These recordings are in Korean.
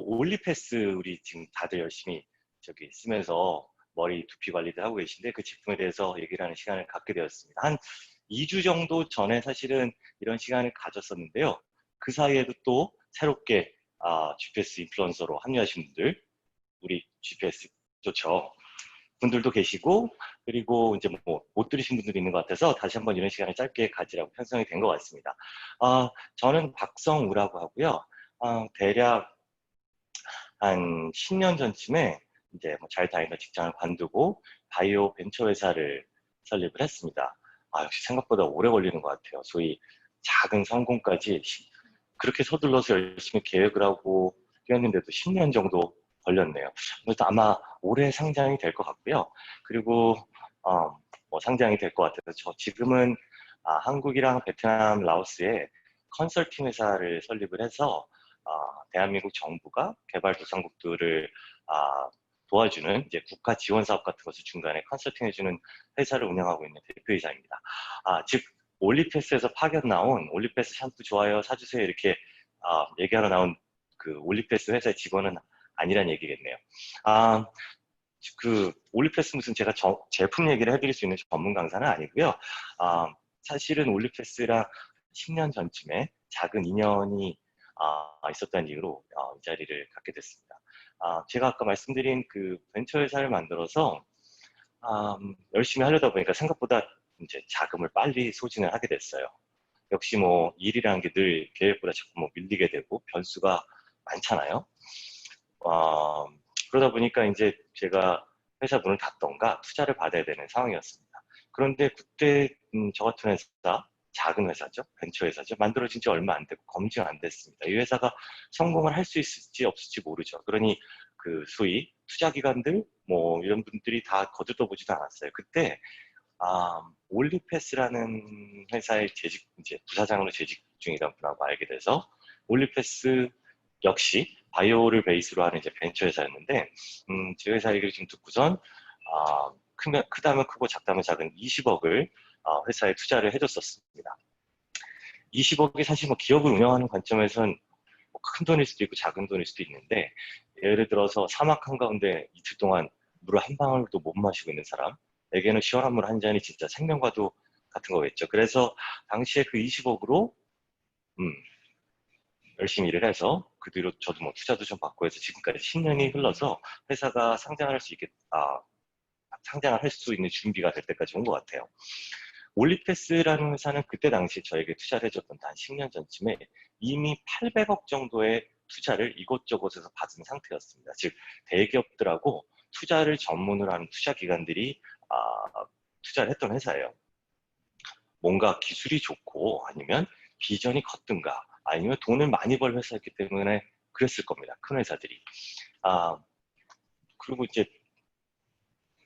올리패스 우리 지금 다들 열심히 저기 쓰면서 머리 두피 관리들 하고 계신데 그 제품에 대해서 얘기를 하는 시간을 갖게 되었습니다. 한 2주 정도 전에 사실은 이런 시간을 가졌었는데요. 그 사이에도 또 새롭게 GPS 인플루언서로 합류하신 분들, 우리 GPS 좋죠. 분들도 계시고, 그리고 이제 뭐 못 들으신 분들도 있는 것 같아서 다시 한번 이런 시간을 짧게 가지라고 편성이 된 것 같습니다. 저는 박성우라고 하고요. 대략 한 10년 전쯤에 이제 뭐 잘 다니던 직장을 관두고 바이오 벤처 회사를 설립을 했습니다. 역시 생각보다 오래 걸리는 것 같아요. 소위 작은 성공까지 그렇게 서둘러서 열심히 계획을 하고 뛰었는데도 10년 정도 걸렸네요. 그래서 아마 올해 상장이 될 것 같고요. 그리고 뭐 상장이 될 것 같아서 저 지금은 한국이랑 베트남, 라오스에 컨설팅 회사를 설립을 해서 대한민국 정부가 개발도상국들을 도와주는 이제 국가 지원 사업 같은 것을 중간에 컨설팅해주는 회사를 운영하고 있는 대표이사입니다. 즉 올리패스에서 파견 나온 올리패스 샴푸 좋아요 사주세요 이렇게 얘기하러 나온 그 올리패스 회사의 직원은 아니란 얘기겠네요. 그 올리패스 무슨 제가 제품 얘기를 해드릴 수 있는 전문 강사는 아니고요. 사실은 올리패스랑 10년 전쯤에 작은 인연이 있었다는 이유로 이 자리를 갖게 됐습니다. 제가 아까 말씀드린 그 벤처 회사를 만들어서 열심히 하려다 보니까 생각보다 이제 자금을 빨리 소진을 하게 됐어요. 역시 뭐 일이라는 게 늘 계획보다 자꾸 뭐 밀리게 되고 변수가 많잖아요. 그러다 보니까 이제 제가 회사 문을 닫던가 투자를 받아야 되는 상황이었습니다. 그런데 그때 저 같은 회사, 작은 회사죠, 벤처 회사죠, 만들어진 지 얼마 안 되고 검증 안 됐습니다. 이 회사가 성공을 할 수 있을지 없을지 모르죠. 그러니 그 소위 투자기관들 뭐 이런 분들이 다 거들떠보지도 않았어요. 그때 올리패스라는 회사의 재직, 이제 부사장으로 재직 중이던 분하고 알게 돼서 올리패스 역시 바이오를 베이스로 하는 이제 벤처 회사였는데, 제 회사 얘기를 좀 듣고선, 크다면 크고 작다면 작은 20억을 회사에 투자를 해줬었습니다. 20억이 사실 뭐 기업을 운영하는 관점에서는 큰 돈일 수도 있고 작은 돈일 수도 있는데, 예를 들어서 사막 한가운데 이틀 동안 물을 한 방울도 못 마시고 있는 사람에게는 시원한 물 한 잔이 진짜 생명과도 같은 거겠죠. 그래서 당시에 그 20억으로 열심히 일을 해서 그 뒤로 저도 뭐 투자도 좀 받고 해서 지금까지 10년이 흘러서 회사가 상장을 할 수 상장을 할 수 있는 준비가 될 때까지 온 것 같아요. 올리패스라는 회사는 그때 당시 저에게 투자를 해줬던 한 10년 전쯤에 이미 800억 정도의 투자를 이곳저곳에서 받은 상태였습니다. 즉 대기업들하고 투자를 전문으로 하는 투자기관들이 투자를 했던 회사예요. 뭔가 기술이 좋고 아니면 비전이 컸든가 아니면 돈을 많이 벌 회사였기 때문에 그랬을 겁니다. 큰 회사들이. 그리고 이제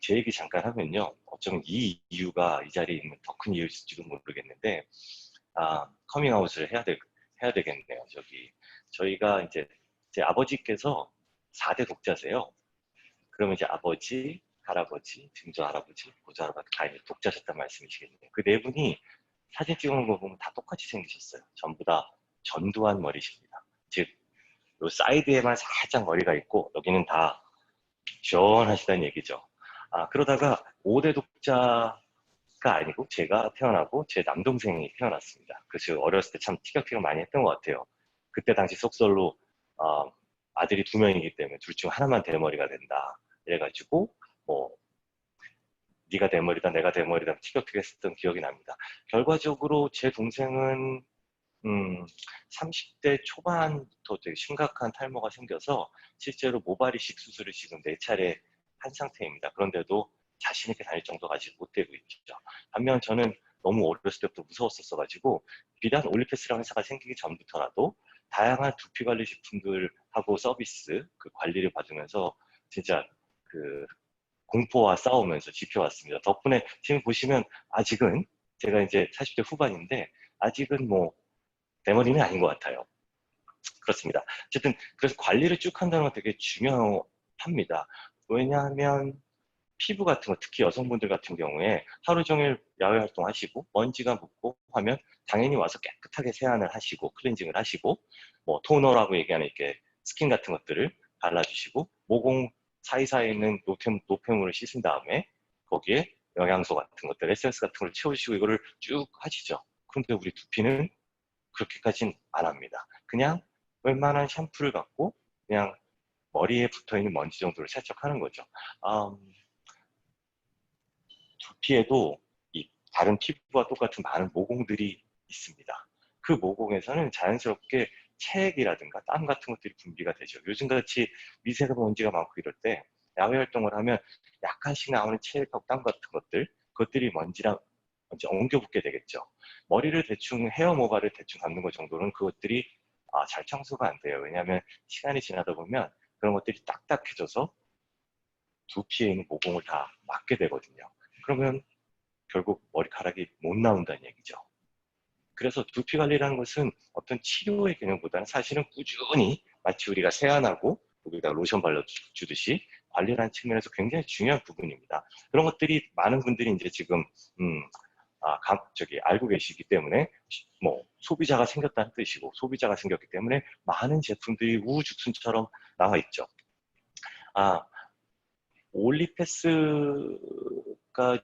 제 얘기 잠깐 하면요. 어쩌면 이 이유가 이 자리에 있는 더 큰 이유일지도 모르겠는데, 커밍아웃을 해야 되겠네요. 저희가 이제 제 아버지께서 4대 독자세요. 그러면 이제 아버지, 할아버지, 증조 할아버지, 고조 할아버지 다 이제 독자셨단 말씀이시겠네요. 그 네 분이 사진 찍어놓은 거 보면 다 똑같이 생기셨어요. 전부 다 전두환 머리십니다. 즉, 요 사이드에만 살짝 머리가 있고 여기는 다 시원하시다는 얘기죠. 그러다가 5대 독자가 아니고 제가 태어나고 제 남동생이 태어났습니다. 그래서 어렸을 때 참 티격태격 많이 했던 것 같아요. 그때 당시 속설로 아들이 2명이기 때문에 둘 중 하나만 대머리가 된다. 이래가지고 뭐 네가 대머리다 내가 대머리다 티격태격 했었던 기억이 납니다. 결과적으로 제 동생은 30대 초반부터 되게 심각한 탈모가 생겨서 실제로 모발 이식 수술을 지금 4차례 한 상태입니다. 그런데도 자신 있게 다닐 정도가 아직 못 되고 있죠. 반면 저는 너무 어렸을 때부터 무서웠었어가지고 비단 올리패스라는 회사가 생기기 전부터라도 다양한 두피 관리 제품들하고 서비스 그 관리를 받으면서 진짜 그 공포와 싸우면서 지켜왔습니다. 덕분에 지금 보시면 아직은 제가 이제 40대 후반인데 아직은 뭐 대머리는 아닌 것 같아요. 그렇습니다. 어쨌든 그래서 관리를 쭉 한다는 건 되게 중요합니다. 왜냐하면 피부 같은 거, 특히 여성분들 같은 경우에 하루 종일 야외 활동하시고 먼지가 묻고 하면 당연히 와서 깨끗하게 세안을 하시고 클렌징을 하시고 뭐 토너라고 얘기하는 이렇게 스킨 같은 것들을 발라주시고 모공 사이사이에 있는 노폐물을 씻은 다음에 거기에 영양소 같은 것들, 에센스 같은 걸 채워주시고 이거를 쭉 하시죠. 그런데 우리 두피는 그렇게까지는 안 합니다. 그냥 웬만한 샴푸를 갖고 그냥 머리에 붙어있는 먼지 정도를 세척하는 거죠. 두피에도 이 다른 피부와 똑같은 많은 모공들이 있습니다. 그 모공에서는 자연스럽게 체액이라든가 땀 같은 것들이 분비가 되죠. 요즘같이 미세먼지가 많고 이럴 때 야외 활동을 하면 약간씩 나오는 체액하고 땀 같은 것들, 그것들이 먼지랑 먼지 엉겨붙게 되겠죠. 머리를 대충 헤어 모발을 대충 감는 것 정도는 그것들이 잘 청소가 안 돼요. 왜냐하면 시간이 지나다 보면 그런 것들이 딱딱해져서 두피에 있는 모공을 다 막게 되거든요. 그러면 결국 머리카락이 못 나온다는 얘기죠. 그래서 두피 관리라는 것은 어떤 치료의 개념보다는 사실은 꾸준히 마치 우리가 세안하고 여기다 로션 발라주듯이 관리라는 측면에서 굉장히 중요한 부분입니다. 그런 것들이 많은 분들이 이제 지금 알고 계시기 때문에 뭐 소비자가 생겼다는 뜻이고 소비자가 생겼기 때문에 많은 제품들이 우후죽순처럼 나와 있죠. 올리패스가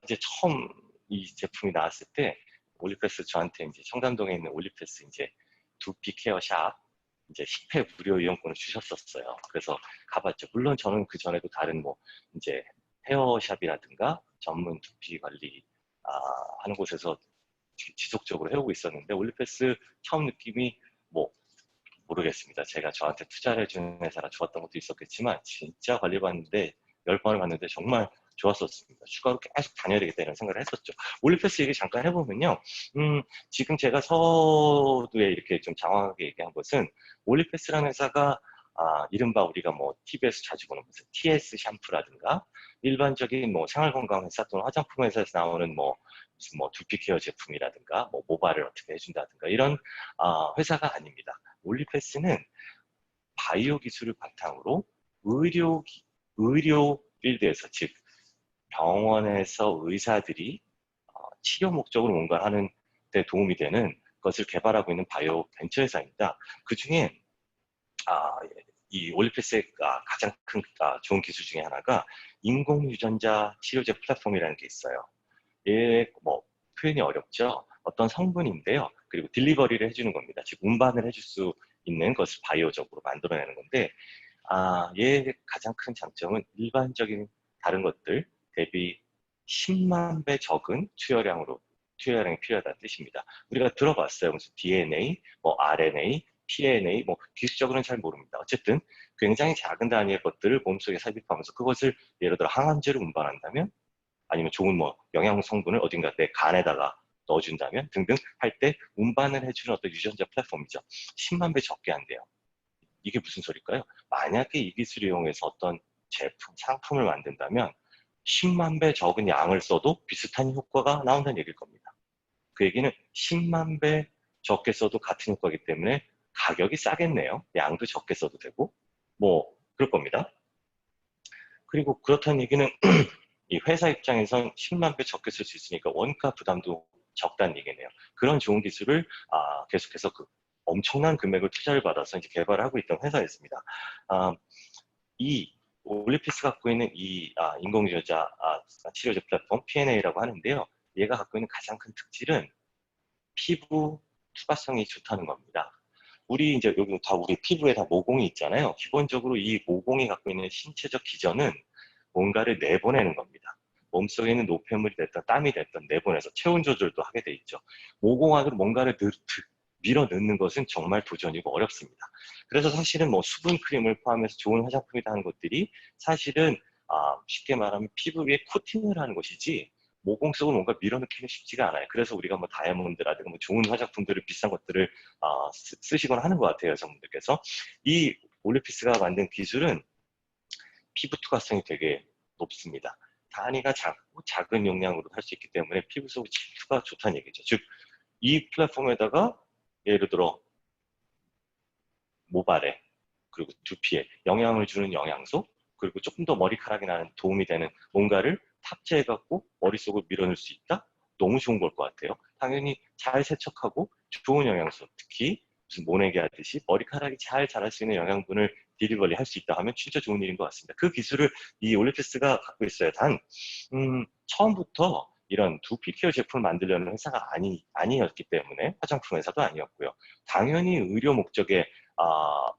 이제 처음 이 제품이 나왔을 때 올리패스 저한테 이제 청담동에 있는 올리패스 이제 두피 케어 샵 이제 10회 무료 이용권을 주셨었어요. 그래서 가봤죠. 물론 저는 그 전에도 다른 뭐 이제 헤어샵이라든가 전문 두피 관리 하는 곳에서 지속적으로 해오고 있었는데 올리패스 처음 느낌이 뭐 모르겠습니다. 제가 저한테 투자를 해주는 회사라 좋았던 것도 있었겠지만 진짜 관리받는데 10번을 봤는데 정말 좋았었습니다. 추가로 계속 다녀야 되겠다 이런 생각을 했었죠. 올리패스 얘기 잠깐 해보면요. 지금 제가 서두에 이렇게 좀 장황하게 얘기한 것은 올리패스라는 회사가 이른바 우리가 뭐 TV에서 자주 보는 무슨 TS 샴푸라든가 일반적인 뭐 생활건강 회사 또는 화장품 회사에서 나오는 뭐 무슨 뭐 두피 케어 제품이라든가 뭐 모발을 어떻게 해준다든가 이런 회사가 아닙니다. 올리패스는 바이오 기술을 바탕으로 의료 필드에서 즉 병원에서 의사들이 치료 목적으로 뭔가 하는 데 도움이 되는 것을 개발하고 있는 바이오 벤처 회사입니다. 그 중에 이 올리패스의 가장 큰 좋은 기술 중에 하나가 인공 유전자 치료제 플랫폼이라는 게 있어요. 뭐 표현이 어렵죠. 어떤 성분인데요. 그리고 딜리버리를 해주는 겁니다. 즉 운반을 해줄 수 있는 것을 바이오적으로 만들어내는 건데 얘의 가장 큰 장점은 일반적인 다른 것들 대비 10만 배 적은 투여량이 필요하다는 뜻입니다. 우리가 들어봤어요. 무슨 DNA, 뭐 RNA, PNA, 뭐 기술적으로는 잘 모릅니다. 어쨌든 굉장히 작은 단위의 것들을 몸속에 삽입하면서 그것을 예를 들어 항암제로 운반한다면 아니면 좋은 뭐 영양 성분을 어딘가 내 간에다가 넣어준다면 등등 할 때 운반을 해주는 어떤 유전자 플랫폼이죠. 10만 배 적게 한대요. 이게 무슨 소리일까요? 만약에 이 기술을 이용해서 어떤 제품, 상품을 만든다면 10만 배 적은 양을 써도 비슷한 효과가 나온다는 얘기일 겁니다. 그 얘기는 10만 배 적게 써도 같은 효과이기 때문에 가격이 싸겠네요. 양도 적게 써도 되고 뭐 그럴 겁니다. 그리고 그렇다는 얘기는 이 회사 입장에선 10만 배 적게 쓸 수 있으니까 원가 부담도 적다는 얘기네요. 그런 좋은 기술을 계속해서 그 엄청난 금액을 투자를 받아서 이제 개발을 하고 있던 회사였습니다. 이 올리피스 갖고 있는 이 인공유전자 치료제 플랫폼 PNA라고 하는데요. 얘가 갖고 있는 가장 큰 특질은 피부 투과성이 좋다는 겁니다. 우리 이제 여기 다 우리 피부에 다 모공이 있잖아요. 기본적으로 이 모공이 갖고 있는 신체적 기전은 뭔가를 내보내는 겁니다. 몸속에 있는 노폐물이 됐던 땀이 됐던 내보내서 체온 조절도 하게 돼 있죠. 모공 안으로 뭔가를 밀어 넣는 것은 정말 도전이고 어렵습니다. 그래서 사실은 뭐 수분 크림을 포함해서 좋은 화장품이다 하는 것들이 사실은 쉽게 말하면 피부 위에 코팅을 하는 것이지 모공 속을 뭔가 밀어넣기는 쉽지가 않아요. 그래서 우리가 뭐 다이아몬드라든가 뭐 좋은 화장품들을 비싼 것들을 쓰시거나 하는 것 같아요, 여성분들께서. 이 올리피스가 만든 기술은 피부 투과성이 되게 높습니다. 단위가 작고 작은 용량으로 할 수 있기 때문에 피부 속 침투가 좋다는 얘기죠. 즉, 이 플랫폼에다가 예를 들어 모발에 그리고 두피에 영향을 주는 영양소 그리고 조금 더 머리카락이 나는 도움이 되는 뭔가를 탑재해갖고 머릿속을 밀어넣을 수 있다? 너무 좋은 걸 것 같아요. 당연히 잘 세척하고 좋은 영양소, 특히 무슨 모내기 하듯이 머리카락이 잘 자랄 수 있는 영양분을 딜리버리 할 수 있다 하면 진짜 좋은 일인 것 같습니다. 그 기술을 이 올리피스가 갖고 있어요. 단 처음부터 이런 두피 케어 제품을 만들려는 회사가 아니었기 때문에 화장품 회사도 아니었고요. 당연히 의료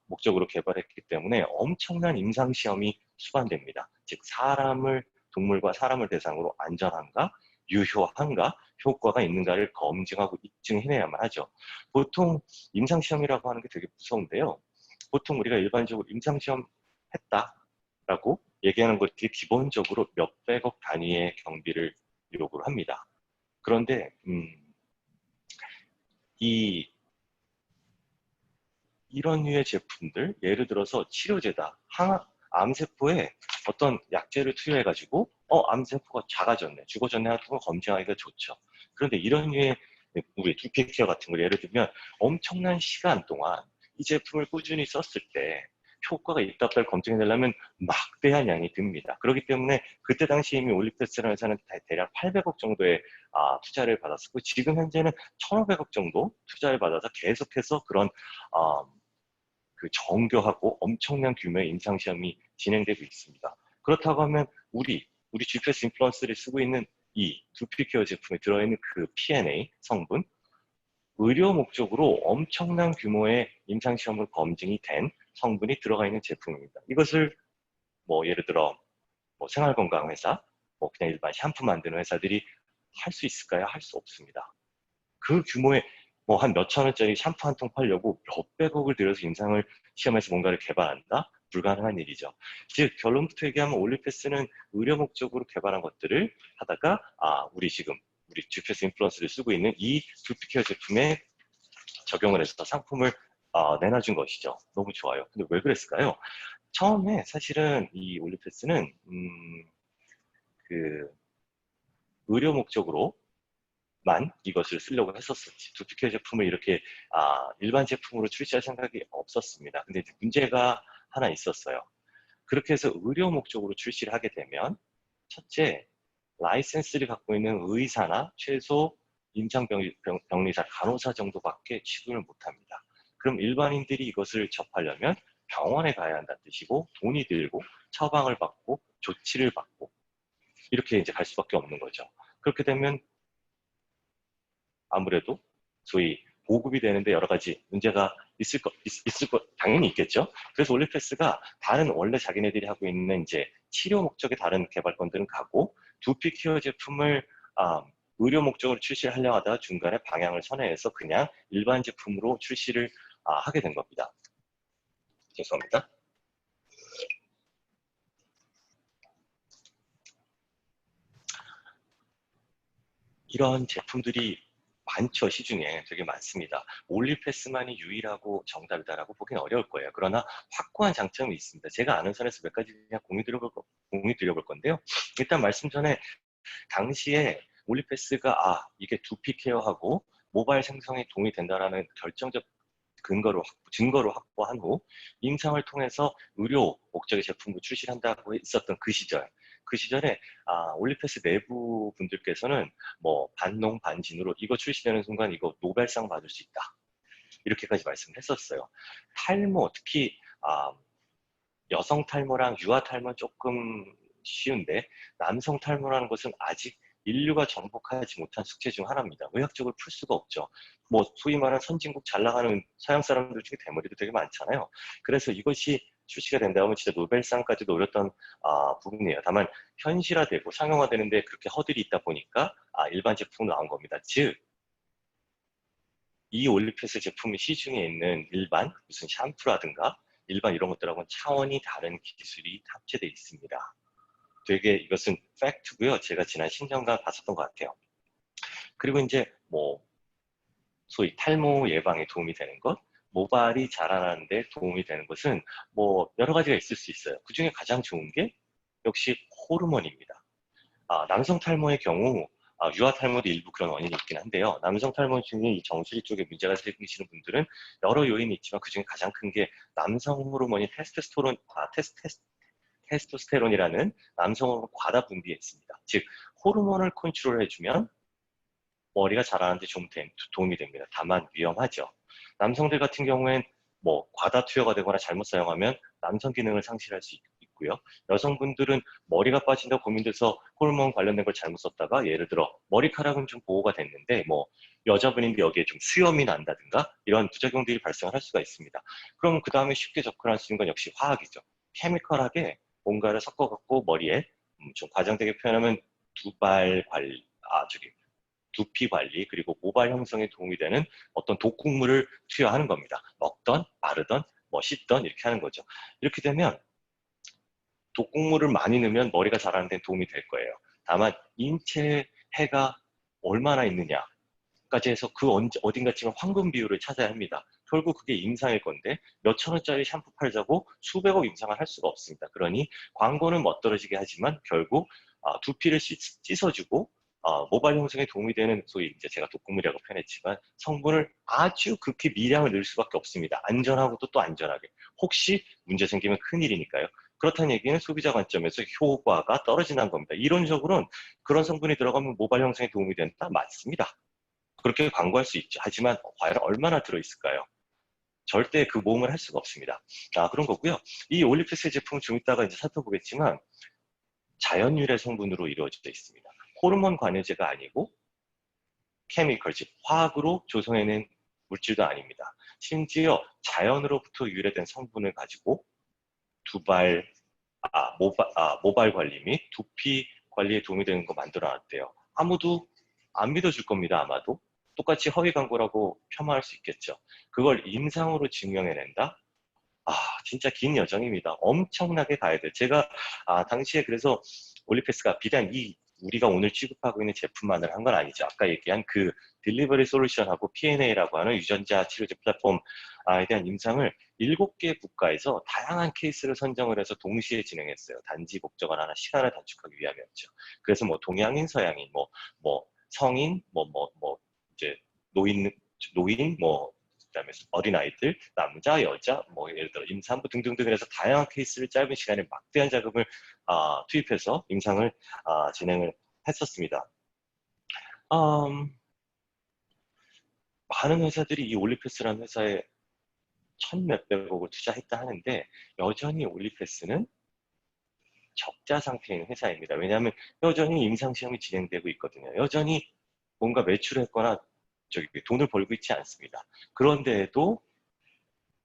목적으로 개발했기 때문에 엄청난 임상시험이 수반됩니다. 즉 동물과 사람을 대상으로 안전한가, 유효한가, 효과가 있는가를 검증하고 입증해내야만 하죠. 보통 임상시험이라고 하는 게 되게 무서운데요. 보통 우리가 일반적으로 임상시험 했다라고 얘기하는 것이 기본적으로 몇백억 단위의 경비를 요구를 합니다. 그런데 이런 류의 제품들, 예를 들어서 치료제다, 암세포에 어떤 약제를 투여해가지고 암세포가 작아졌네, 죽어졌네 하는 걸 검증하기가 좋죠. 그런데 이런 류의 우리 두피 케어 같은 걸 예를 들면 엄청난 시간 동안 이 제품을 꾸준히 썼을 때 효과가 있다 없다를 검증해내려면 막대한 양이 듭니다. 그렇기 때문에 그때 당시 이미 올리페스라는 회사는 대략 800억 정도의 투자를 받았었고, 지금 현재는 1,500억 정도 투자를 받아서 계속해서 그런 그 정교하고 엄청난 규모의 임상시험이 진행되고 있습니다. 그렇다고 하면 우리 GPS 인플루언서를 쓰고 있는 이 두피 케어 제품에 들어있는 그 P&A 성분, 의료 목적으로 엄청난 규모의 임상시험을 검증이 된 성분이 들어가 있는 제품입니다. 이것을 예를 들어 생활건강회사, 그냥 일반 샴푸 만드는 회사들이 할 수 있을까요? 할 수 없습니다. 그 규모의 한 몇천 원짜리 샴푸 한 통 팔려고 몇백억을 들여서 임상을 시험해서 뭔가를 개발한다? 불가능한 일이죠. 즉 결론부터 얘기하면 올리패스는 의료 목적으로 개발한 것들을 하다가 우리 GPS 인플루언서를 쓰고 있는 이 두피케어 제품에 적용을 해서 상품을 내놔준 것이죠. 너무 좋아요. 근데 왜 그랬을까요? 처음에 사실은 이 올리패스는 그 의료 목적으로만 이것을 쓰려고 했었었지, 두피케어 제품을 이렇게 일반 제품으로 출시할 생각이 없었습니다. 근데 문제가 하나 있었어요. 그렇게 해서 의료 목적으로 출시를 하게 되면 첫째, 라이센스를 갖고 있는 의사나 최소 임상병리사, 간호사 정도밖에 취급을 못합니다. 그럼 일반인들이 이것을 접하려면 병원에 가야 한다는 뜻이고, 돈이 들고 처방을 받고 조치를 받고 이렇게 이제 갈 수밖에 없는 거죠. 그렇게 되면 아무래도 소위 보급이 되는데 여러 가지 문제가 있을 거 당연히 있겠죠. 그래서 올리패스가 원래 자기네들이 하고 있는 이제 치료 목적의 다른 개발건들은 가고, 두피 케어 제품을 의료 목적으로 출시를 하려 하다가 중간에 방향을 선회해서 그냥 일반 제품으로 출시를 하게 된 겁니다. 죄송합니다. 이런 제품들이 많죠. 시중에 되게 많습니다. 올리패스만이 유일하고 정답이다라고 보기는 어려울 거예요. 그러나 확고한 장점이 있습니다. 제가 아는 선에서 몇 가지 그냥 공유 드려볼 건데요. 일단 말씀 전에 당시에 올리패스가 이게 두피 케어하고 모발 생성에 도움이 된다라는 결정적 증거를 확보한 후 임상을 통해서 의료 목적의 제품을 출시한다고 있었던 그 시절에 올리패스 내부 분들께서는 반농 반진으로 이거 출시되는 순간 이거 노벨상 받을 수 있다, 이렇게까지 말씀을 했었어요. 탈모, 특히 여성 탈모랑 유아 탈모는 조금 쉬운데, 남성 탈모라는 것은 아직 인류가 정복하지 못한 숙제 중 하나입니다. 의학적으로 풀 수가 없죠. 소위 말하는 선진국 잘 나가는 서양 사람들 중에 대머리도 되게 많잖아요. 그래서 이것이 출시가 된다면 진짜 노벨상까지 노렸던 부분이에요. 다만 현실화되고 상용화되는데 그렇게 허들이 있다 보니까 일반 제품으로 나온 겁니다. 즉, 이 올리패스 제품이 시중에 있는 일반 무슨 샴푸라든가 일반 이런 것들하고는 차원이 다른 기술이 탑재되어 있습니다. 되게 이것은 팩트고요. 제가 지난 10년간 봤었던 것 같아요. 그리고 이제 소위 탈모 예방에 도움이 되는 것, 모발이 자라나는데 도움이 되는 것은 여러 가지가 있을 수 있어요. 그 중에 가장 좋은 게 역시 호르몬입니다. 남성 탈모의 경우 유아 탈모도 일부 그런 원인이 있긴 한데요. 남성 탈모 중에 이 정수리 쪽에 문제가 생기시는 분들은 여러 요인이 있지만 그 중에 가장 큰 게 남성 호르몬인 테스토스테론이라는 남성 호르몬 과다 분비에 있습니다. 즉 호르몬을 컨트롤해주면 머리가 자라는데 좀 도움이 됩니다. 다만 위험하죠. 남성들 같은 경우엔 뭐 과다 투여가 되거나 잘못 사용하면 남성 기능을 상실할 수 있고요. 여성분들은 머리가 빠진다고 고민돼서 호르몬 관련된 걸 잘못 썼다가 예를 들어 머리카락은 좀 보호가 됐는데 뭐 여자분인데 여기에 좀 수염이 난다든가 이런 부작용들이 발생할 수가 있습니다. 그럼 그 다음에 쉽게 접근할 수 있는 건 역시 화학이죠. 케미컬하게 뭔가를 섞어갖고 머리에 좀 과장되게 표현하면 두피 관리 그리고 모발 형성에 도움이 되는 어떤 독극물을 투여하는 겁니다. 먹던 마르던 뭐 씻던 이렇게 하는 거죠. 이렇게 되면 독극물을 많이 넣으면 머리가 자라는 데 도움이 될 거예요. 다만 인체에 해가 얼마나 있느냐까지 해서 그 어딘가쯤에 황금 비율을 찾아야 합니다. 결국 그게 임상일 건데 몇천 원짜리 샴푸 팔자고 수백억 임상을 할 수가 없습니다. 그러니 광고는 멋들어지게 하지만 결국 두피를 씻어주고 모발 형성에 도움이 되는 소위 이제 제가 독극물이라고 표현했지만 성분을 아주 극히 미량을 넣을 수밖에 없습니다. 안전하고도 또 안전하게. 혹시 문제 생기면 큰일이니까요. 그렇다는 얘기는 소비자 관점에서 효과가 떨어진다는 겁니다. 이론적으로는 그런 성분이 들어가면 모발 형성에 도움이 된다? 맞습니다. 그렇게 광고할 수 있죠. 하지만 과연 얼마나 들어있을까요? 절대 그 모험을 할 수가 없습니다. 그런 거고요. 이 올리피스 제품은 좀 이따가 이제 살펴보겠지만 자연 유래 성분으로 이루어져 있습니다. 호르몬 관여제가 아니고 케미컬, 즉 화학으로 조성해낸 물질도 아닙니다. 심지어 자연으로부터 유래된 성분을 가지고 모발 관리 및 두피 관리에 도움이 되는 거 만들어놨대요. 아무도 안 믿어줄 겁니다, 아마도. 똑같이 허위 광고라고 폄하할 수 있겠죠. 그걸 임상으로 증명해낸다? 진짜 긴 여정입니다. 엄청나게 가야 돼요. 제가 당시에 그래서 올리패스가 비단 우리가 오늘 취급하고 있는 제품만을 한 건 아니죠. 아까 얘기한 그 딜리버리 솔루션하고 P&A라고 하는 유전자 치료제 플랫폼에 대한 임상을 7개 국가에서 다양한 케이스를 선정을 해서 동시에 진행했어요. 단지 목적은 하나, 시간을 단축하기 위함이었죠. 그래서 뭐 동양인, 서양인, 뭐 성인, 이제 노인, 그다음에 어린아이들, 남자, 여자, 뭐 예를 들어 임산부 등등등 해서 다양한 케이스를 짧은 시간에 막대한 자금을 투입해서 임상을 진행을 했었습니다. 많은 회사들이 이 올리패스라는 회사에 천 몇백억을 투자했다 하는데 여전히 올리패스는 적자 상태인 회사입니다. 왜냐하면 여전히 임상시험이 진행되고 있거든요. 여전히 뭔가 매출했거나 돈을 벌고 있지 않습니다. 그런데도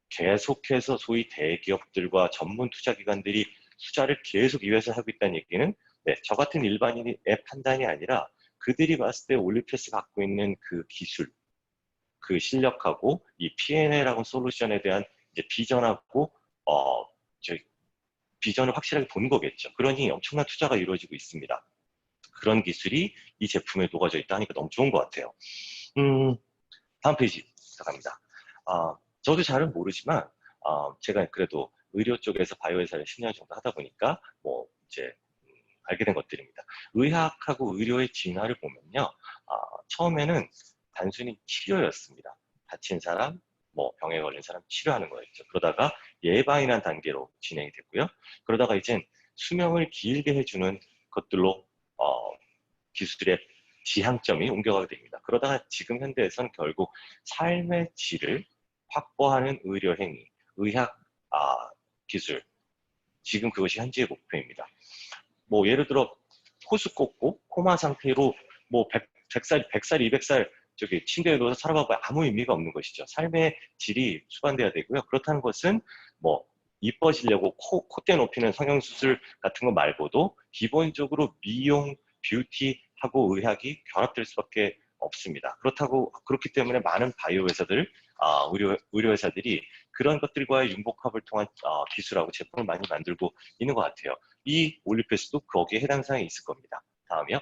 계속해서 소위 대기업들과 전문 투자기관들이 투자를 계속 이 회사에 하고 있다는 얘기는 저 같은 일반인의 판단이 아니라 그들이 봤을 때 올리패스 갖고 있는 그 기술, 그 실력하고 이 P&L하고 솔루션에 대한 이제 비전하고 비전을 확실하게 본 거겠죠. 그러니 엄청난 투자가 이루어지고 있습니다. 그런 기술이 이 제품에 녹아져 있다 하니까 너무 좋은 것 같아요. 다음 페이지 들어갑니다. 저도 잘은 모르지만 제가 그래도 의료 쪽에서 바이오 회사를 10년 정도 하다 보니까 이제 알게 된 것들입니다. 의학하고 의료의 진화를 보면요, 처음에는 단순히 치료였습니다. 다친 사람, 병에 걸린 사람 치료하는 거였죠. 그러다가 예방이라는 단계로 진행이 됐고요. 그러다가 이젠 수명을 길게 해주는 것들로 기술의 지향점이 옮겨가게 됩니다. 그러다가 지금 현대에서는 결국 삶의 질을 확보하는 의료 행위, 의학 기술, 지금 그것이 현재의 목표입니다. 예를 들어 호수 꽂고 코마 상태로 100살, 200살 침대에 누워서 살아봐야 아무 의미가 없는 것이죠. 삶의 질이 수반돼야 되고요. 그렇다는 것은 이뻐지려고 콧대 높이는 성형수술 같은 거 말고도 기본적으로 미용, 뷰티하고 의학이 결합될 수밖에 없습니다. 그렇기 때문에 많은 바이오 회사들, 의료 회사들이 그런 것들과의 융복합을 통한 기술하고 제품을 많이 만들고 있는 것 같아요. 이 올리패스도 거기에 해당 사항이 있을 겁니다. 다음이요.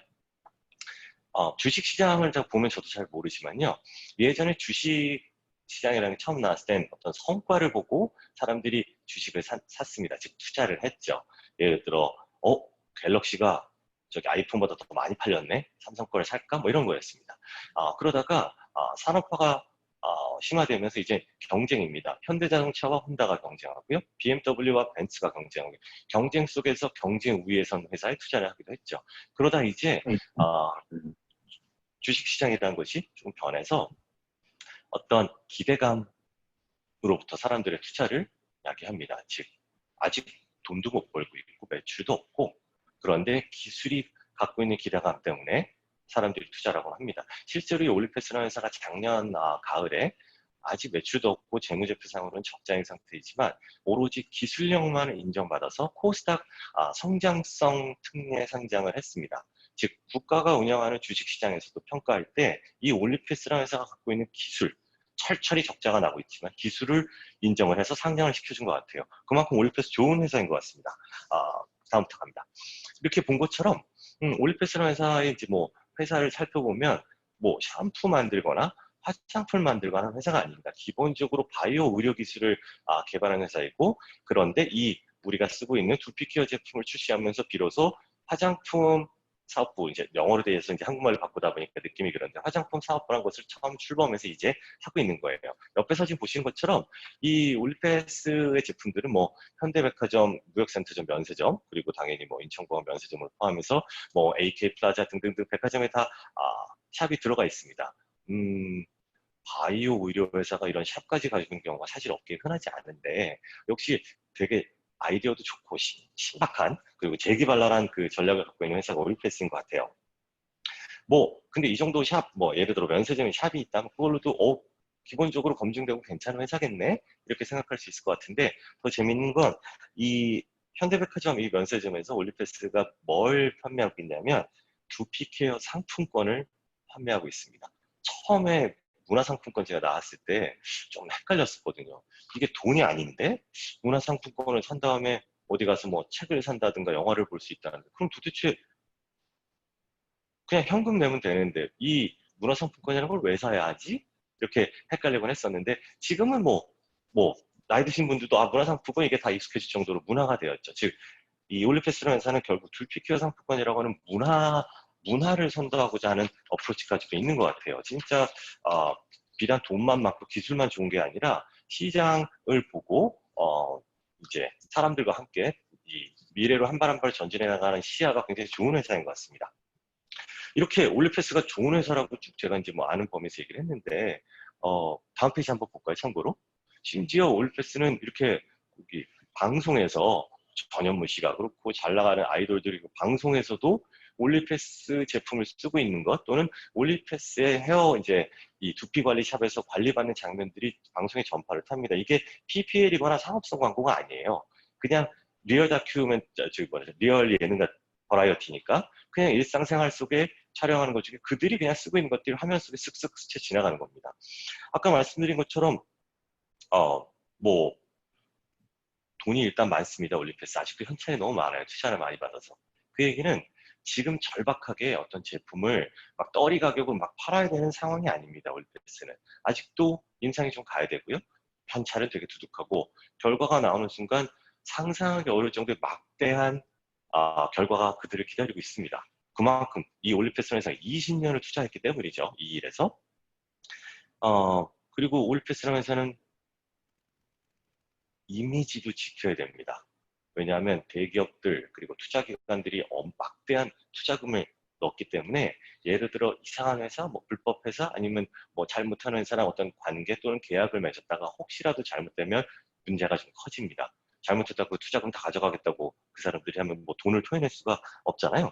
주식시장을 보면 저도 잘 모르지만요. 예전에 주식시장이라는 게 처음 나왔을 땐 어떤 성과를 보고 사람들이 주식을 샀습니다. 즉 투자를 했죠. 예를 들어 갤럭시가 아이폰보다 더 많이 팔렸네? 삼성 거를 살까? 이런 거였습니다. 그러다가 산업화가 심화되면서 이제 경쟁입니다. 현대자동차와 혼다가 경쟁하고요. BMW와 벤츠가 경쟁하고 경쟁 속에서 경쟁 우위에 선 회사에 투자를 하기도 했죠. 그러다 이제 주식시장이라는 것이 좀 변해서 어떤 기대감으로부터 사람들의 투자를 야기합니다. 즉, 아직 돈도 못 벌고 있고 매출도 없고, 그런데 기술이 갖고 있는 기대감 때문에 사람들이 투자라고 합니다. 실제로 이 올리패스라는 회사가 작년 가을에 아직 매출도 없고 재무제표상으로는 적자인 상태이지만 오로지 기술력만을 인정받아서 코스닥 성장성 특례 상장을 했습니다. 즉 국가가 운영하는 주식시장에서도 평가할 때 이 올리패스라는 회사가 갖고 있는 기술, 철저히 적자가 나고 있지만 기술을 인정을 해서 상장을 시켜준 것 같아요. 그만큼 올리패스 좋은 회사인 것 같습니다. 다음부터 갑니다. 이렇게 본 것처럼 올리패스라는 회사의 이제 뭐 회사를 살펴보면 뭐 샴푸 만들거나 화장품을 만들거나 하는 회사가 아닙니다. 기본적으로 바이오 의료 기술을 개발하는 회사이고, 그런데 이 우리가 쓰고 있는 두피케어 제품을 출시하면서 비로소 화장품 사업부, 이제 영어로 되어서 이제 한국말로 바꾸다 보니까 느낌이 그런데 화장품 사업부라는 것을 처음 출범해서 이제 하고 있는 거예요. 옆에 사진 보신 것처럼 이 올리패스의 제품들은 뭐 현대백화점, 무역센터점, 면세점, 그리고 당연히 뭐 인천공항 면세점을 포함해서 뭐 AK 플라자 등등등 백화점에 다 샵이 들어가 있습니다. 바이오 의료 회사가 이런 샵까지 가지고 있는 경우가 사실 업계에 흔하지 않은데, 역시 되게 아이디어도 좋고 신박한, 그리고 재기발랄한 그 전략을 갖고 있는 회사가 올리패스인 것 같아요. 뭐 근데 이 정도 샵, 뭐 예를 들어 면세점에 샵이 있다면 그걸로도 기본적으로 검증되고 괜찮은 회사겠네, 이렇게 생각할 수 있을 것 같은데, 더 재밌는 건 이 현대백화점 이 면세점에서 올리패스가 뭘 판매하고 있냐면 두피케어 상품권을 판매하고 있습니다. 처음에 문화상품권제가 나왔을 때 좀 헷갈렸었거든요. 이게 돈이 아닌데 문화상품권을 산 다음에 어디 가서 뭐 책을 산다든가 영화를 볼 수 있다는데, 그럼 도대체 그냥 현금 내면 되는데 이 문화상품권이라는 걸 왜 사야 하지? 이렇게 헷갈리곤 했었는데, 지금은 뭐 나이 드신 분들도 문화상품권 이게 다 익숙해질 정도로 문화가 되었죠. 즉 이 올리패스라는 회사는 결국 두피케어 상품권이라고 하는 문화를 선도하고자 하는 어프로치가 지고 있는 것 같아요. 진짜 비단 돈만 많고 기술만 좋은 게 아니라 시장을 보고 이제 사람들과 함께 이 미래로 한 발 한 발 전진해 나가는 시야가 굉장히 좋은 회사인 것 같습니다. 이렇게 올리패스가 좋은 회사라고 쭉 제가 이제 뭐 아는 범위에서 얘기를 했는데, 다음 페이지 한번 볼까요? 참고로 심지어 올리패스는 이렇게 여기 방송에서 전현무 씨가 그렇고 잘 나가는 아이돌들이 방송에서도 올리패스 제품을 쓰고 있는 것, 또는 올리패스의 헤어 이제 이 두피 관리 샵에서 관리받는 장면들이 방송에 전파를 탑니다. 이게 PPL이거나 상업성 광고가 아니에요. 그냥 리얼 다큐멘트, 리얼 예능 버라이어티니까 그냥 일상생활 속에 촬영하는 것 중에 그들이 그냥 쓰고 있는 것들이 화면 속에 쓱쓱 스쳐 지나가는 겁니다. 아까 말씀드린 것처럼 뭐 돈이 일단 많습니다. 올리패스 아직도 현찰이 너무 많아요. 투자를 많이 받아서. 그 얘기는 지금 절박하게 어떤 제품을 막 떨이 가격을 막 팔아야 되는 상황이 아닙니다. 올리패스는 아직도 인상이 좀 가야 되고요. 현찰은 되게 두둑하고, 결과가 나오는 순간 상상하기 어려울 정도의 막대한 결과가 그들을 기다리고 있습니다. 그만큼 이 올리패스에서 20년을 투자했기 때문이죠. 이 일에서. 그리고 올리패스라는 회사는 이미지도 지켜야 됩니다. 왜냐하면 대기업들 그리고 투자기관들이 막대한 투자금을 넣었기 때문에, 예를 들어 이상한 회사, 뭐 불법 회사, 아니면 뭐 잘못하는 회사랑 어떤 관계 또는 계약을 맺었다가 혹시라도 잘못되면 문제가 좀 커집니다. 잘못했다고 그 투자금 다 가져가겠다고 그 사람들이 하면 뭐 돈을 토해낼 수가 없잖아요.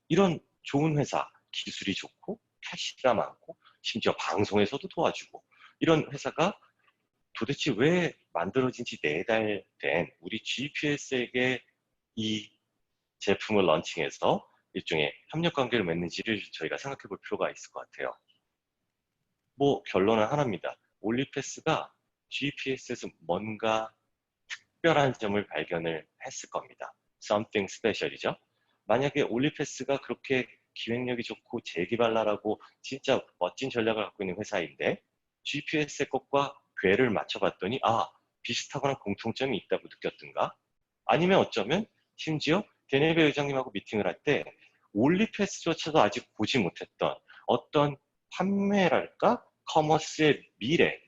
이런 좋은 회사, 기술이 좋고 캐시가 많고 심지어 방송에서도 도와주고, 이런 회사가 도대체 왜 만들어진 지 4달 된 우리 GPS에게 이 제품을 런칭해서 일종의 협력 관계를 맺는지를 저희가 생각해 볼 필요가 있을 것 같아요. 뭐 결론은 하나입니다. 올리패스가 GPS에서 뭔가 특별한 점을 발견을 했을 겁니다. Something special이죠. 만약에 올리패스가 그렇게 기획력이 좋고 재기발랄하고 진짜 멋진 전략을 갖고 있는 회사인데 GPS의 것과 궤를 맞춰봤더니 비슷하거나 공통점이 있다고 느꼈던가, 아니면 어쩌면 심지어 데네베 의장님하고 미팅을 할 때 올리패스조차도 아직 보지 못했던 어떤 판매랄까 커머스의 미래,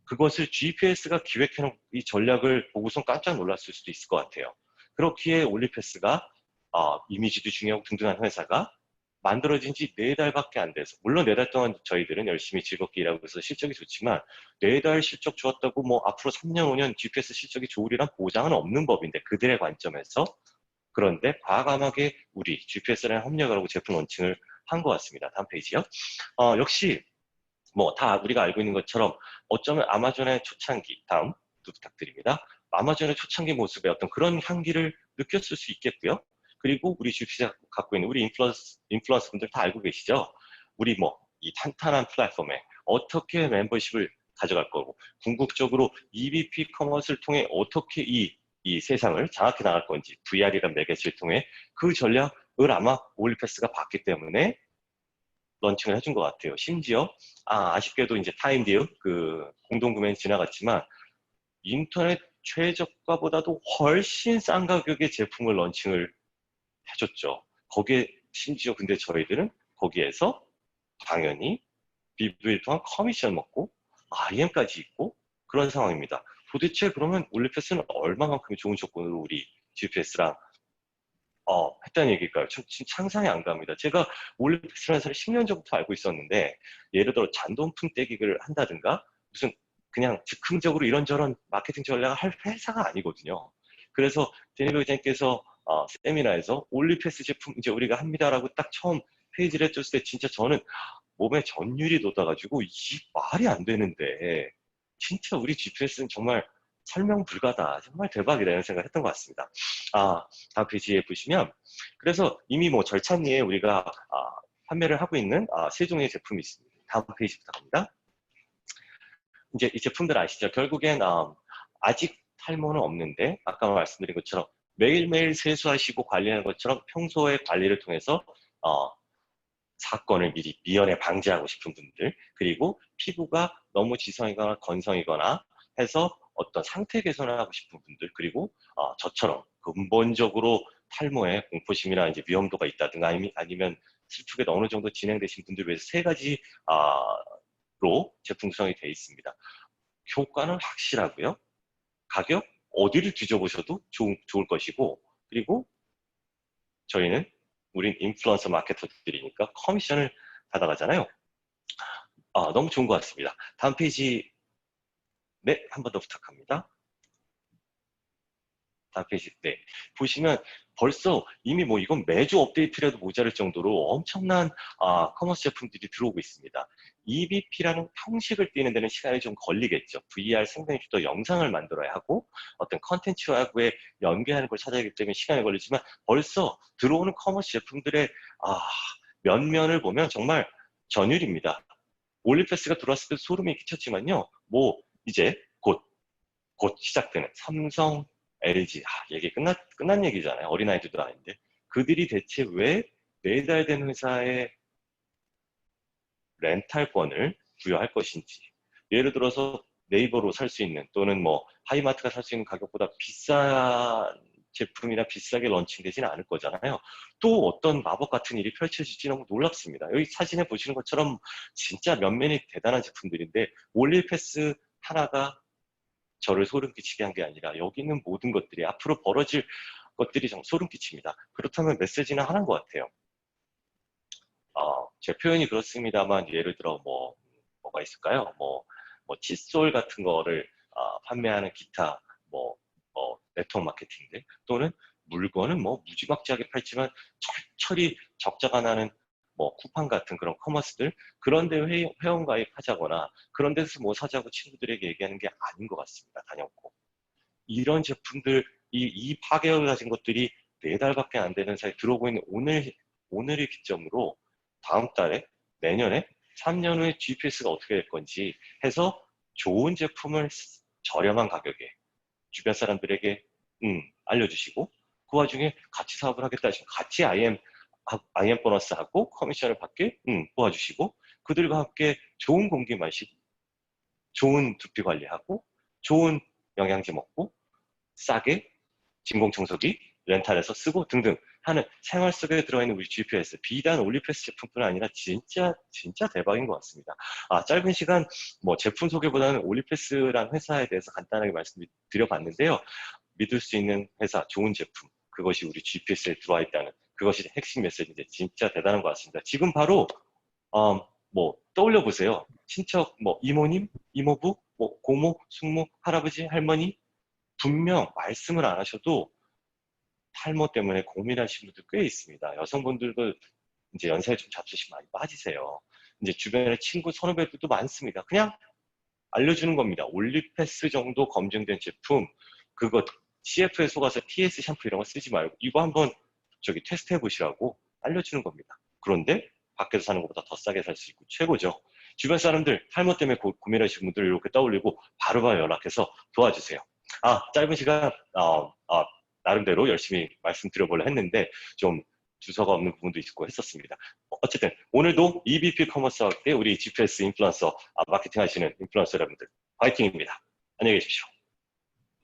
그것을 GPS가 기획해놓은 이 전략을 보고선 깜짝 놀랐을 수도 있을 것 같아요. 그렇기에 올리패스가 이미지도 중요하고 든든한 회사가 만들어진 지 4달밖에 안 돼서, 물론 4달 동안 저희들은 열심히 즐겁게 일하고 있어서 실적이 좋지만 4달 실적 좋았다고 뭐 앞으로 3년, 5년 GPS 실적이 좋으리란 보장은 없는 법인데, 그들의 관점에서. 그런데 과감하게 우리 GPS랑 협력을 하고 제품 론칭을 한 것 같습니다. 다음 페이지요. 역시 뭐 다 우리가 알고 있는 것처럼 어쩌면 아마존의 초창기, 다음도 부탁드립니다. 아마존의 초창기 모습의 어떤 그런 향기를 느꼈을 수 있겠고요. 그리고 우리 GPS가 갖고 있는 우리 인플루언서 분들 다 알고 계시죠? 우리 뭐 이 탄탄한 플랫폼에 어떻게 멤버십을 가져갈 거고, 궁극적으로 EBP 커머스를 통해 어떻게 이 세상을 장악해 나갈 건지, VR이란 매개체를 통해 그 전략을 아마 올리패스가 봤기 때문에 런칭을 해준 것 같아요. 심지어 아쉽게도 이제 타임디어 그 공동구매는 지나갔지만 인터넷 최저가보다도 훨씬 싼 가격의 제품을 런칭을 해줬죠. 거기에 심지어 근데 저희들은 거기에서 당연히 비브일 통한 커미션 먹고 IM까지 있고 그런 상황입니다. 도대체 그러면 올리패스는 얼마만큼의 좋은 조건으로 우리 GPS랑 했다는 얘기일까요? 지금 상상이 안 갑니다. 제가 올리픽스라는 사를 10년 전부터 알고 있었는데, 예를 들어 잔돈품 떼기를 한다든가, 무슨 그냥 즉흥적으로 이런저런 마케팅 전략을 할 회사가 아니거든요. 그래서 데니벨 회장님께서 세미나에서 올리패스 제품 이제 우리가 합니다라고 딱 처음 페이지를 해줬을 때 진짜 저는 몸에 전율이 돋아가지고 이 말이 안 되는데 진짜 우리 GPS는 정말 설명 불가다. 정말 대박이다. 이런 생각을 했던 것 같습니다. 다음 페이지에 보시면, 그래서 이미 뭐 절찬리에 우리가 판매를 하고 있는 세 종의 제품이 있습니다. 다음 페이지 부탁합니다. 이제 이 제품들 아시죠? 결국엔 아직 탈모는 없는데 아까 말씀드린 것처럼 매일매일 세수하시고 관리하는 것처럼 평소의 관리를 통해서 사건을 미리 미연에 방지하고 싶은 분들, 그리고 피부가 너무 지성이거나 건성이거나 해서 어떤 상태 개선을 하고 싶은 분들, 그리고 저처럼 근본적으로 탈모에 공포심이나 이제 위험도가 있다든가 아니면 슬프게도 어느 정도 진행되신 분들 위해서 세 가지로 제품 구성이 되어 있습니다. 효과는 확실하고요. 가격 어디를 뒤져보셔도 좋을 것이고, 그리고 저희는 우린 인플루언서 마케터들이니까 커미션을 받아가잖아요. 너무 좋은 것 같습니다. 다음 페이지, 네, 한 번 더 부탁합니다. 다음 페이지, 네. 보시면 벌써 이미 뭐 이건 매주 업데이트라도 모자랄 정도로 엄청난 커머스 제품들이 들어오고 있습니다. EBP라는 형식을 띄는 데는 시간이 좀 걸리겠죠. VR 생명이 더 영상을 만들어야 하고 어떤 컨텐츠와의 연계하는 걸 찾아야 하기 때문에 시간이 걸리지만 벌써 들어오는 커머스 제품들의 면면을 보면 정말 전율입니다. 올리패스가 들어왔을 때 소름이 끼쳤지만요. 뭐 이제 곧 시작되는 삼성, LG, 얘기 끝난 얘기잖아요. 어린아이들도 아닌데. 그들이 대체 왜 4달 된 회사에 렌탈권을 부여할 것인지. 예를 들어서 네이버로 살 수 있는 또는 뭐 하이마트가 살 수 있는 가격보다 비싼 제품이나 비싸게 런칭되지는 않을 거잖아요. 또 어떤 마법 같은 일이 펼쳐질지 너무 놀랍습니다. 여기 사진에 보시는 것처럼 진짜 면면이 대단한 제품들인데 올릴패스 하나가 저를 소름 끼치게 한 게 아니라 여기 있는 모든 것들이 앞으로 벌어질 것들이 좀 소름 끼칩니다. 그렇다면 메시지는 하나인 것 같아요. 제 표현이 그렇습니다만 예를 들어 뭐가 있을까요? 뭐 칫솔 같은 거를 판매하는 기타 네트워크 마케팅들 또는 물건은 뭐 무지막지하게 팔지만 철철이 적자가 나는 뭐 쿠팡 같은 그런 커머스들 그런데 회원 가입하자거나 그런 데서 뭐 사자고 친구들에게 얘기하는 게 아닌 것 같습니다. 단연코 이런 제품들 이 파괴를 가진 것들이 4달밖에 안 되는 사이에 들어오고 있는 오늘의 기점으로 다음 달에 내년에 3년 후에 GPS가 어떻게 될 건지 해서 좋은 제품을 저렴한 가격에 주변 사람들에게 알려주시고 그 와중에 같이 사업을 하겠다 하시면 같이 IM 보너스하고 커미션을 받게 도와주시고 그들과 함께 좋은 공기 마시고 좋은 두피 관리하고 좋은 영양제 먹고 싸게 진공청소기 렌탈해서 쓰고 등등 하는 생활 속에 들어있는 우리 GPS 비단 올리패스 제품뿐 아니라 진짜 대박인 것 같습니다. 짧은 시간 뭐 제품 소개보다는 올리패스라는 회사에 대해서 간단하게 말씀드려봤는데요. 믿을 수 있는 회사, 좋은 제품 그것이 우리 GPS에 들어와 있다는 그것이 핵심 메시지인데 진짜 대단한 것 같습니다. 지금 바로 뭐 떠올려 보세요. 친척 뭐 이모님, 이모부, 뭐 고모, 숙모, 할아버지, 할머니 분명 말씀을 안 하셔도 탈모 때문에 고민하시는 분들 꽤 있습니다. 여성분들도 이제 연세에 좀 잡수시 많이 빠지세요. 이제 주변에 친구, 선후배들도 많습니다. 그냥 알려주는 겁니다. 올리패스 정도 검증된 제품, 그거 CF에 속아서 TS 샴푸 이런 거 쓰지 말고 이거 한번 저기 테스트 해보시라고 알려주는 겁니다. 그런데 밖에서 사는 것보다 더 싸게 살 수 있고 최고죠. 주변 사람들 탈모 때문에 고민하시는 분들 이렇게 떠올리고 바로바로 연락해서 도와주세요. 짧은 시간 나름대로 열심히 말씀드려보려 했는데 좀 주소가 없는 부분도 있고 했었습니다. 어쨌든 오늘도 EBP 커머스 학대 우리 GPS 인플루언서 마케팅 하시는 인플루언서 여러분들 화이팅입니다. 안녕히 계십시오.